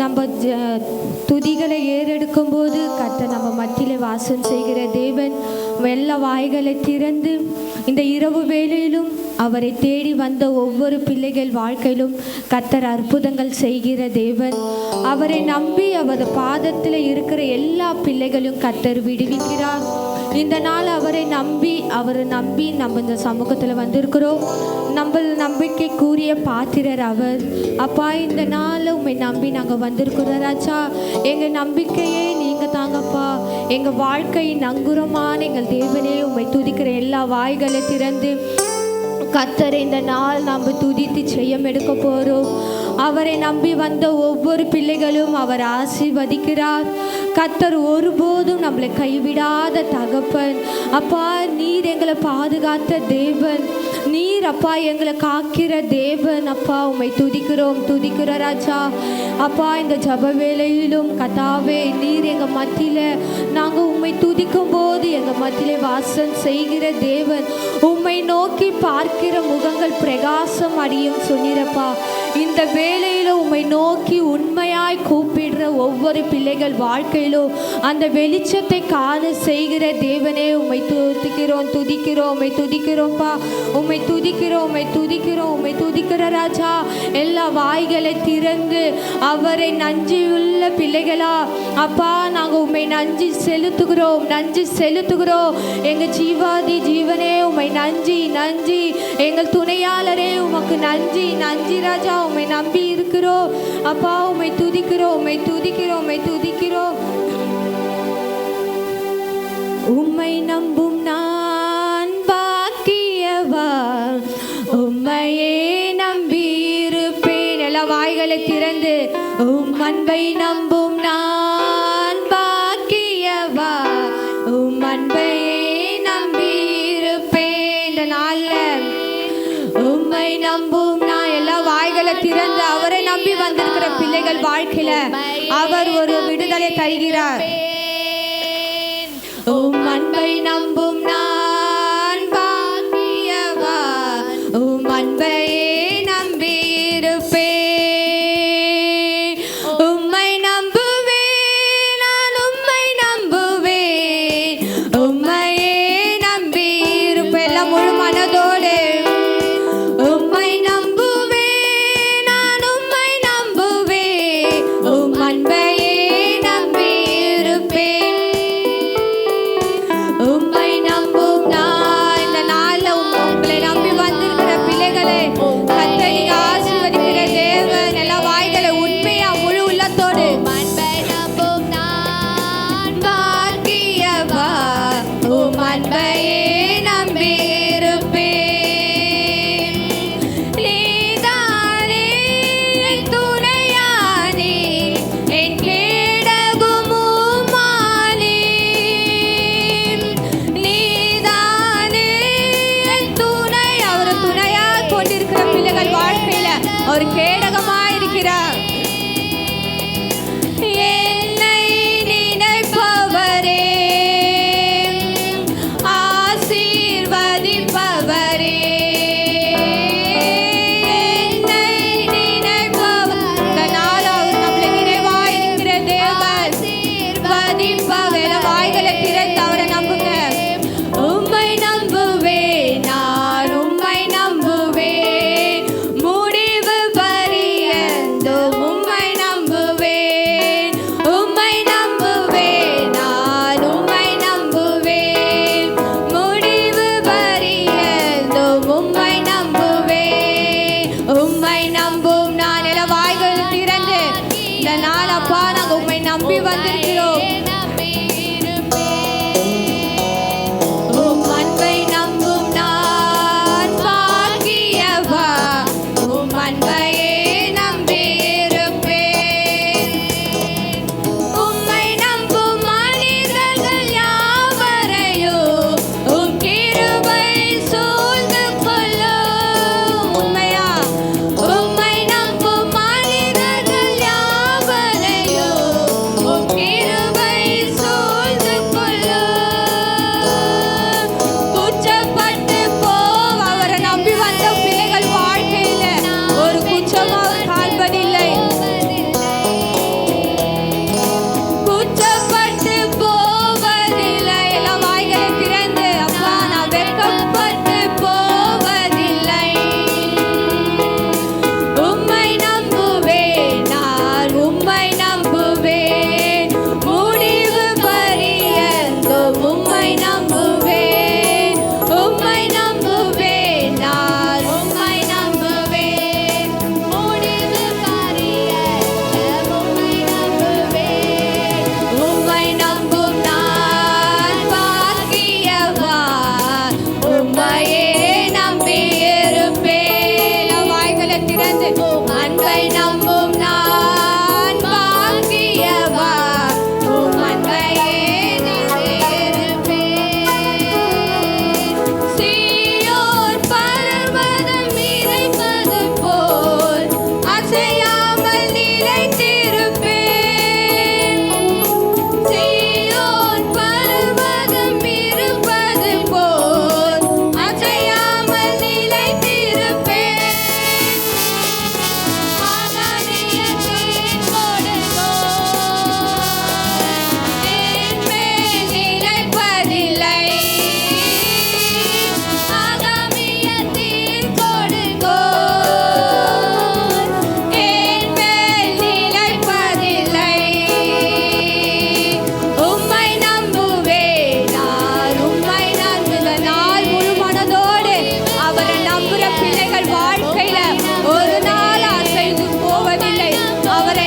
நம்ம துதிகளை ஏறெடுக்கும் போது கர்த்தர் நம்ம மத்தியிலே வாசம் செய்கிற தேவன். எல்லா வாய்களை திறந்து இந்த இரவு வேளையிலும் அவரை தேடி வந்த ஒவ்வொரு பிள்ளைகள் வாழ்க்கையிலும் கர்த்தர் அற்புதங்கள் செய்கிற தேவன். அவரை நம்பி அவர் பாதத்தில் இருக்கிற எல்லா பிள்ளைகளும் கர்த்தர் விடுவிக்கிறார். இந்த நாள் அவரை நம்பி நம்ம இந்த சமூகத்தில் வந்திருக்கிறோம். நம்ம நம்பிக்கைக்குரிய பாத்திரர் அவர். அப்பா, இந்த நாள் உண்மை நம்பி நாங்கள் வந்திருக்கிறோம் ராஜா. எங்கள் நம்பிக்கையே நீங்கள் தாங்கப்பா. எங்கள் வாழ்க்கையின் அங்குரமான எங்கள் தேவனே, உண்மை துதிக்கிற எல்லா வாய்களை திறந்து கர்த்தரை இந்த நாள் நம்ம துதித்து ஜெயம் எடுக்க போகிறோம். அவரை நம்பி வந்த ஒவ்வொரு பிள்ளைகளும் அவர் ஆசீர்வதிக்கிறார். கர்த்தர் ஒருபோதும் நம்மளை கைவிடாத தகப்பன். அப்பா, நீர் எங்களை பாதுகாத்த தேவன். நீர் அப்பா எங்களை காக்கிற தேவன். அப்பா, உம்மை துதிக்கிற ராஜா. அப்பா, இந்த ஜப வேளையிலும் கர்த்தாவே, நீர் எங்கள் மத்தியில் நாங்கள் உம்மை துதிக்கும் போது எங்கள் மத்தியிலே வாசம் செய்கிற தேவன். உம்மை நோக்கி பார்க்கிற முகங்கள் பிரகாசம் அடையும் சொன்னிரப்பா. இந்த வேளையிலும் உம்மை நோக்கி உண்மையாய் கூப்பிடுற ஒவ்வொரு பிள்ளைகள் வாழ்க்கையிலும் அந்த வெளிச்சத்தை காண செய்கிற தேவனே, உம்மை துதிக்கிறோம். உம்மை துதிக்கிறோம்ப்பா. உம்மை துதிக்கிற ராஜா. எல்லா வாய்களை திறந்து அவரை நஞ்சியுள்ள பிள்ளைகளா அப்பா, நாங்கள் உம்மை நன்றி செலுத்துகிறோம். எங்கள் ஜீவாதி ஜீவனே, உம்மை நன்றி. எங்கள் துணையாளரே, உமக்கு நன்றி ராஜா. உம்மை நம்பி இருக்கிறோம் அப்பா. உம்மை துதிக்கிறோம். உம்மை நம்பும் நான் பாக்கியவா, உம்மையே நம்பியிருப்பேன். எல்லா வாய்களை திறந்து உம் அன்பை நம்பும் நான் பாக்கியவா, உம் அன்பையே நம்பியிருப்பேன். இந்த நாள்ல உம்மை நம்பும் நான். எல்லா வாய்களை திறந்து அவரை நம்பி வந்திருக்கிற பிள்ளைகள் வாழ்க்கையில அவர் ஒரு விடுதலை தருகிறார். உம் அன்பை நம்பும் நான் பாக்கியவா, உம் அன்பையே நம்பியிருப்பேன். உம்மை நம்புவேன், நான் உம்மை நம்புவேன். உம்மையே நம்பியிருப்பேன். எல்லாம் முழு மனதோடு உம்மை நம்புவேன், நான் உம்மை நம்புவேன். உம் அன்பையே நம்பியிருப்பேன். உம்மை நம்பும் நான். இந்த நாள்ல உங்களை நம்பி வந்திருக்கிற பிள்ளைகளை கர்த்தர் நீங்க ஆசீர்வதிக்கிற தேவன். எல்லா வாய்களை உண்மையா முழு உள்ளத்தோடு அன்பை நம்பும் நான் பாக்கியவா, உம் அன்பையே நம்பியிருப்பேன். நீதானே என் துணையானே, என் கேடகும் உம்மானே. நீதானே என் துணை. அவர் துணையா கொண்டிருக்கிற பிள்ளைகள் வாழ்க்கையில ஒரு கேடகமா இருக்கிறார். என்னை நினைப்பவரே, ஆசீர்வதிப்பவரே. என்னை நினைப்பவர். இந்த நாள் அவர் நம்மளை நிறைவாய் இருக்கிற தேவன். ஆசீர்வதிப்பவர். வாய்களை திறந்து அவரை நம்புங்க. உம்மை நம்புவேன், நான் உம்மை நம்புவேன். முடிவு பரியந்தம் உம்மை நம்புவேன். உம்மை நம்புவேன், நான் உம்மை நம்புவேன். முடிவு பரியந்தம் உம்மை நம்புவேன். உம்மை நம்பும் நான். எல்லா வாய்கள் திறந்து இந்த நாள் அப்பா, நாங்கள் உம்மை நம்பி வந்திருக்கிறோம். உம் அன்பை நம்பும் நான் பாக்கியவா, உம் அன்பையே நம்பியிருப்பேன். உம்மை நம்பும் மனிதர்கள் யாவரையும் உம் கிருபை சூழ்ந்து கொள்ளும். உண்மையா? உம்மை நம்பும் மனிதர்கள் யாவரையும் உம் கிருபை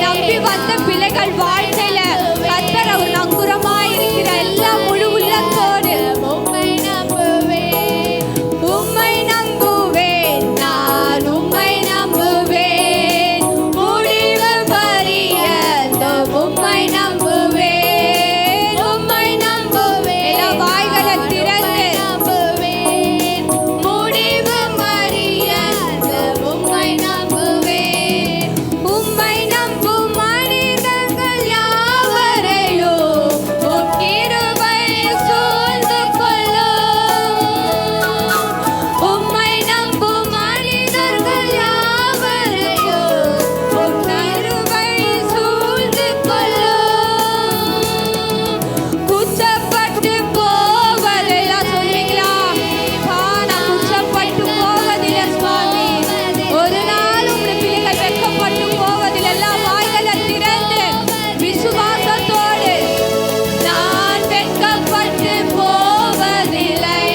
நம்பி வந்த பிள்ளைகள் வாழ்க்கையில கர்த்தர் அவர் நங்குரமாய் இருக்கிற எல்லா முழு உள்ளத்தோடு உம்மை நம்புவேன், உம்மை நம்புவேன், நான் உம்மை நம்புவேன், முடிவு பரியந்தம் உம்மை நம்புவேன், உம்மை நம்புவேன். எல்லா வாய்களை திறந்து நம்புவேன், முடிவு பரியந்தம் உம்மை நம்புவேன். உம்மை நம்பும் மனிதர்கள் யாவரையும் உம் கிருபை சூழ்ந்து கொள்ளும். உம்மை நம்பும் மனிதர்கள் யாவரையும் உம் கிருபை சூழ்ந்து கொள்ளும். குற்றப்பட்டு போவதெல்லாம் சொல்வீங்களா? நான் குற்றப்பட்டு போவதில்லை சுவாமி. ஒரு நாள் உம்முடைய பிள்ளைகள் வெட்கப்பட்டு போவதில்லை. எல்லா வாய்களை திறந்து விசுவாசத்தோடு நான் வெட்கப்பட்டு போவதில்லை,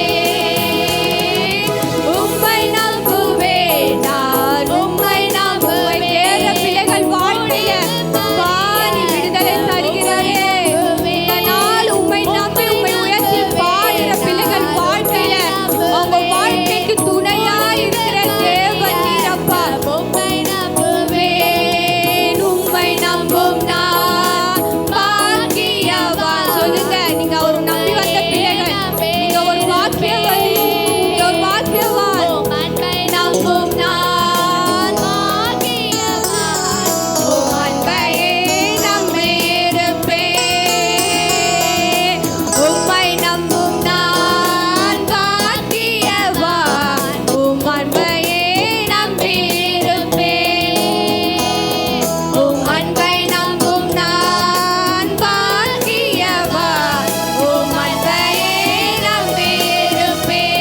உம்மை நம்புவேன், நான் உம்மை நம்புவேன். ஏற பிள்ளைகள் வாழ்க்கைய பாடி விடுதலை தருகிறாரே. இந்த நாள் உம்மை நம்பி உம்மை உயர்த்தி பாடுற பிள்ளைகள் வாழ்க்கையில உங்க வாழ்க்கைக்கு துணையாய் இருக்கிற தேவன் நீரப்பா. உம்மை நம்புவேன், உம்மை நம்பும் நான் பாக்கியவான். சொல்லுங்க, நீங்க ஒரு நம்பி வந்த பிள்ளைகள், நீங்க ஒரு பாக்கியவதி, நீங்க ஒரு பாக்கியவான். உம்மை நம்பும் நான் பாக்கியவான், உம் அன்பையே நம்பி இருப்பேன். உம்மை நம்பும் நான் பாக்கியவான், உம் அன்பையே நம்பி இருப்பேன். உம் அன்பை நம்பும் நான் பாக்கியவான், உம் அன்பையே நம்பி இருப்பேன்.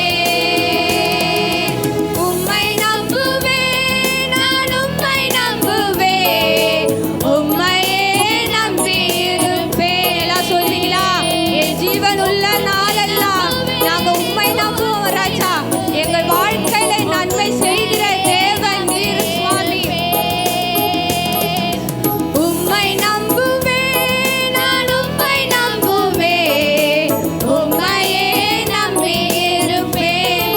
உம்மை நம்புவேன், நான் உம்மை நம்புவேன், உம்மையே நம்பி இருப்பேன். எல்லாம் சொல்வீங்களா? என் ஜீவன் உள்ள நாளெல்லாம் நாங்க உம்மை நம்புவோம் ராஜா. எங்கள் வாழ்க்கையில நன்மை செய்கிற தேவன் நீர் சுவாமி. உம்மை நம்புவேன், நான் உம்மை நம்புவேன், உம்மையே நம்பி இருப்பேன்.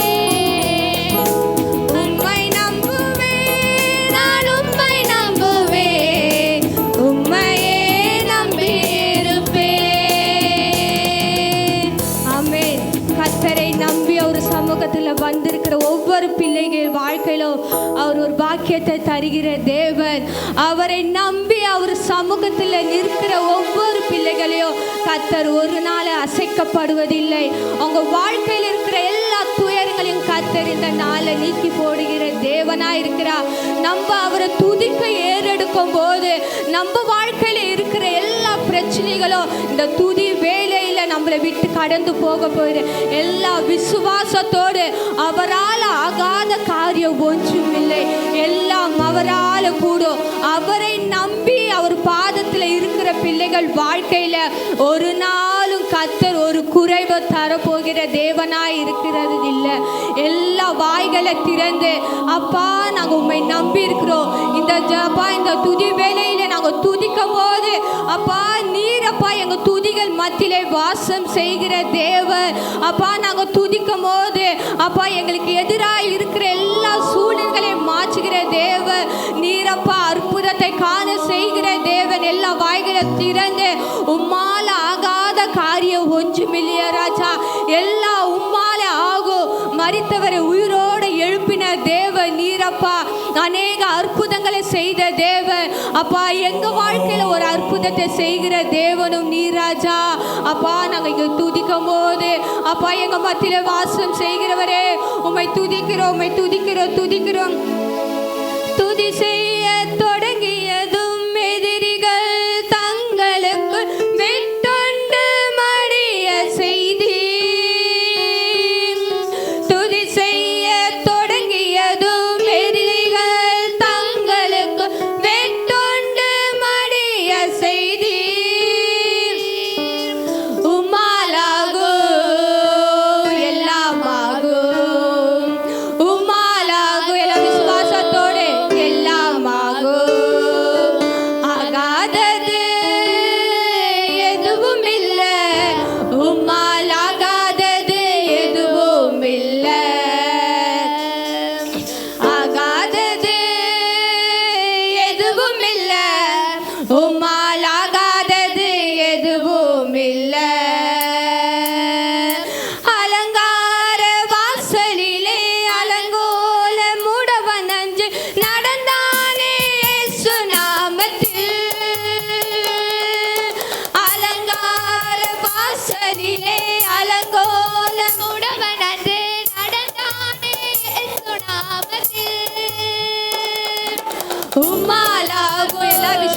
உம்மை நம்புவேன், நான் உம்மை நம்புவேன், உம்மையே நம்பி இருப்பேன். ஆமென். கர்த்தரை நம்பி அவர் சமூகத்தில் வந்திருக்கிற ஒவ்வொரு பிள்ளைகள் வாழ்க்கையிலும் அவர் ஒரு பாக்கியத்தை தருகிற தேவன். அவரை நம்பி அவர் சமூகத்தில் நிற்கிற ஒவ்வொரு பிள்ளைகளையும் கர்த்தர் ஒரு நாள் அசைக்கப்படுவதில்லை. அவங்க வாழ்க்கையில் இருக்கிற எல்லா துயரங்களையும் கர்த்தர் இந்த நாளை நீக்கி போடுகிற தேவனா இருக்கிறார். நம்ம அவரை துதிக்க ஏறெடுக்கும் போது நம்ம வாழ்க்கையில இருக்கிற எல்லா பிரச்சனைகளும் இந்த துதி வேலையில நம்மளை விட்டு கடந்து போக போயிரு. எல்லா விசுவாசத்தோடு அவரால் ஆகாத காரியம் ஒன்றுமில்லை, எல்லாம் அவரால் கூடும். அவரை நம்பி அவர் பாதத்தில் இருக்கிற பிள்ளைகள் வாழ்க்கையில ஒரு நாளும் கர்த்தர் ஒரு குறைவை தரப்போகிற தேவனாய் இருக்கிறது இல்லை. எல்லா வாய்களை திறந்து அப்பா நாங்கள் உண்மை நம்பி இருக்கிறோம். இந்த துதி வேலையில நாங்கள் துதிக்கும் போது அப்பா நீரப்பா எங்க துதிகள் மத்தியிலே வாசம் செய்கிற தேவன். அப்பா நாங்கள் துதிக்கும் போது அப்பா எங்களுக்கு எதிராக இருக்கிற எல்லா சூழ்நிலைகளையும் மாற்றுகிற தேவன் நீரப்பா. அற்புதத்தை காண செய்கிற தேவன். எல்லா வாய்களை திறந்து உம்மால ஆகாத காரியம் ஒன்றுமில்லையா ராஜா. எல்லா உம்மால ஆகும். மரித்தவரை உயிரோடு எழுப்பின தேவன் நீரப்பா. அநேக அற்புதங்களை செய்த தேவன் அப்பா. எங்க வாழ்க்கையில ஒரு அற்புதத்தை செய்கிற தேவனும் நீராஜா. அப்பா நாங்கள் இங்க துதிக்கும் போது அப்பா எங்க மத்தியில வாசம் செய்கிறவரே உம்மை துதிக்கிறோம், உம்மை துதிக்கிறோம், துதிக்கிறோம். துதி செய்ய தொடங்கியதும் எதிரிகள் தங்களுக்கு வெட்டொண்டு மடிய செய்தி. துதி செய்ய தொடங்கியதும் எதிரிகள் தங்களுக்கு வெட்டொண்டு மடிய செய்தி. உம்மாலாகும் எல்லாமாகும், உம்மாலாகும். எல்லா விசுவாசத்தோடு எல்லாமாகும்.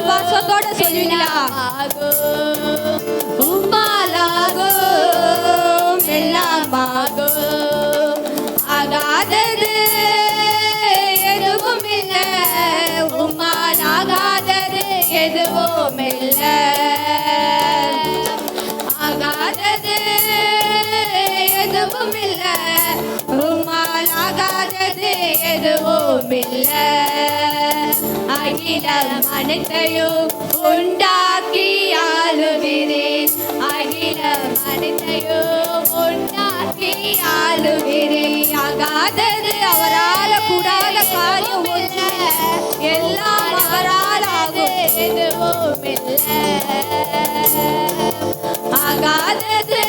விசுவாசத்தோட சொல்லுவீங்களா? உம்மாலாகும் எல்லாமாகும், ஆகாதது எதுவும் இல்லை, உம்மால் ஆகாதது எதுவும் இல்லை, ஆகாதது எதுவும் இல்லை, உம்மால் ஆகாதது எதுவும் இல்லை. அகிலம் அனைத்தையும் உண்டாக்கி ஆளுகிறேன், அகிலம் அனைத்தையும் உண்டாக்கி ஆளுகிறேன். ஆகாதது அவரால் கூடாத காரியம் ஒன்று, எல்லாம் அவரால் ஆகும், எதுவும் இல்லை, ஆகாதது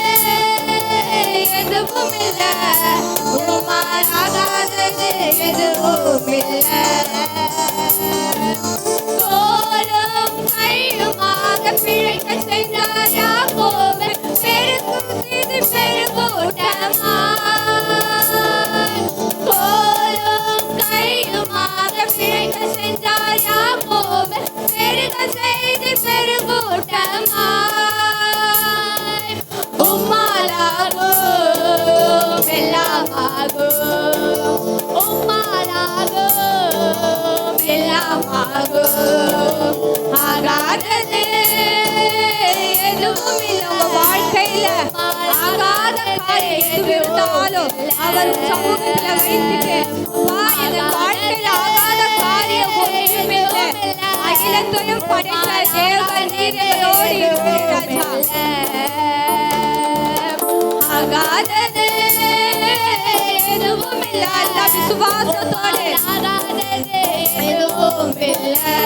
எதுவும் இல்லை, உம்மால் ஆகாதது எதுவும் இல்லை. கோலும் கையுமாக பிழைக்க சென்றார் யாக்கோபு, பெருகுதிது பெருங்கூட்டமாய். கோலும் கையுமாக பிழைக்க சென்றார் யாக்கோபு, பெருக செய்து பெருங்கூட்டமாய். உம்மாலாகும் எல்லாமாகும், உம்மாலாகும் எல்லாமாகும், ஆகாதது எதுவும் இல்லை. உங்க வாழ்க்கையில ஆகாத காரியம் எது இருந்தாலும் அவர் சமூகத்துல வைத்துட்டு, என் வாழ்க்கையில ஆகாத காரியம் ஒன்றும் இல்லை, அகிலத்தையும் படைத்த தேவன் நீர் எங்களோடு இருக்கிறீர். ஆகாதது எதுவும் இல்லை. அல்ல விசுவாசத்தோடு ஆகாதது எதுவும் இல்லை,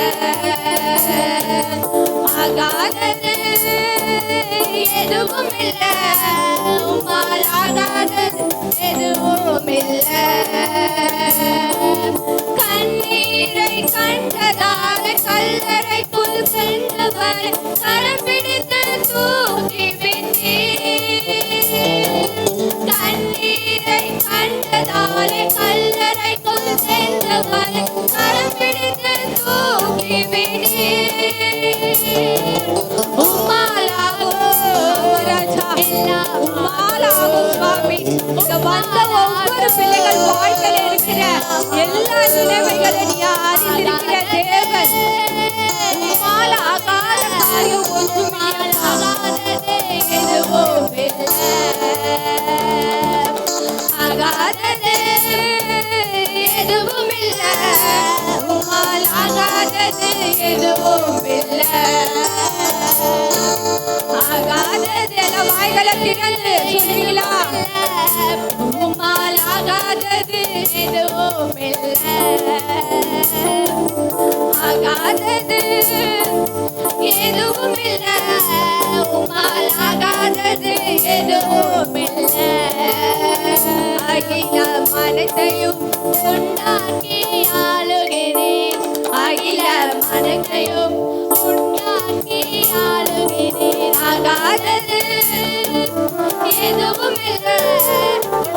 ஆகாதது எதுவும் இல்லை, உம்மால் ஆகாதது எதுவும் இல்லை. கண்ணீரை கண்டதால கல்லறைக்குள் சென்றவர் கரம் பிடித்து தூக்கி கண்ணீரை கண்டதாலே கல்லறைக்குள் சென்றவரை கரம் பிடித்து தூக்கி விடி. உம்மாலாகும் ராஜா, உம்மாலாகும் சுவாமி. இங்க வந்த ஒவ்வொரு பிள்ளைகள் வாழ்க்கையில் இருக்கிற எல்லா நிலைமைகளை நீ அறிந்திருக்கிற தேவன். உம்மால் ஆகாத காரியம் ஒன்றும் ஆகாதது எதுவும் இல்லை, ஆகாதது எதுவும் இல்லை, உம்மால் ஆகாதது எதுவும் இல்லை, ஆகாதது. எல்லாம் வாய்களை திறந்து சொல்லுவீங்களா? உம்மால் ஆகாதது எதுவும் இல்லை, ஆகாதது எதுவும் இல்லை, உம்மால் ஆகாதது எதுவும் இல்லை. அகிலம் அனைத்தையும் உண்டாக்கி ஆளுகிறேன், அகிலம் அனைத்தையும் உண்டாக்கி ஆளுகிறேன். ஆகாதது எதுவும் இல்லை,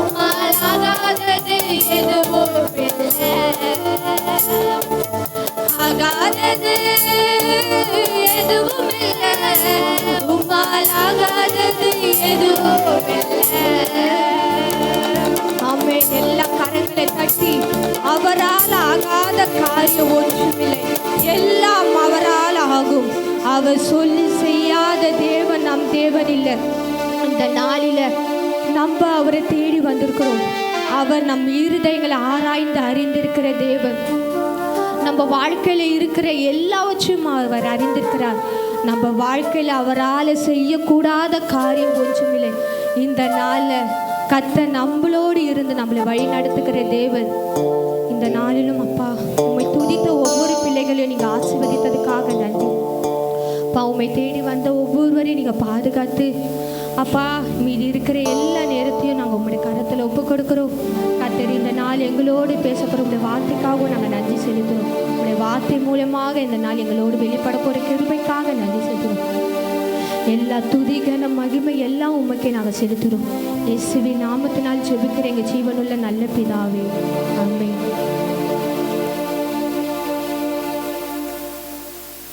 உம்மால் ஆகாதது எதுவும் இல்லை, ஆகாதது எதுவும் இல்லை, உம்மால் ஆகாதது எதுவும் இல்லை. ஆமென். எல்லா கரங்களை தட்டி அவரால் ஆகாத காரியம் ஒன்றுமில்லை, எல்லாம் அவரால் ஆகும். அவர் சொல்லி செய்யாத தேவன் நம் தேவன் இல்லை. இந்த நாளில நம்ம அவரை தேடி வந்திருக்கிறோம். அவர் நம் இருதயங்களை ஆராய்ந்து அறிந்திருக்கிற தேவன். நம்ம வாழ்க்கையில இருக்கிற எல்லாவற்றையும் அவர் அறிந்திருக்கிறார். நம்ம வாழ்க்கையில அவரால் செய்யக்கூடாத காரியம் ஒன்றுமில்லை. இந்த நாள்ல கர்த்தர் நம்மளோடு இருந்து நம்மளை வழி நடத்துகிற தேவன். இந்த நாளிலும் அப்பா உம்மை துதித்த ஒவ்வொரு பிள்ளைகளையும் நீங்க ஆசீர்வதித்ததுக்காக நன்றி. அப்பா உம்மை தேடி வந்த ஒவ்வொருவரையும் நீங்க பாதுகாத்து அப்பா மீதி இருக்கிற எல்லா நேரத்தையும் நாங்கள் உங்களுடைய கரத்தில் ஒப்பு கொடுக்குறோம். கர்த்தர் இந்த நாள் எங்களோடு பேசப்படுற உங்களுடைய வார்த்தைக்காகவும் நாங்கள் நன்றி செலுத்துகிறோம். உங்களுடைய வார்த்தை மூலமாக இந்த நாள் எங்களோடு வெளிப்பட போகிற கிருபைக்காக நன்றி செலுத்துகிறோம். எல்லா துதி கன மகிமை எல்லாம் உமக்கே நாங்கள் செலுத்துகிறோம். இயேசுவின் நாமத்தினால் ஜெபிக்கிற எங்கள் ஜீவனுள்ள நல்ல பிதாவே, ஆமென்.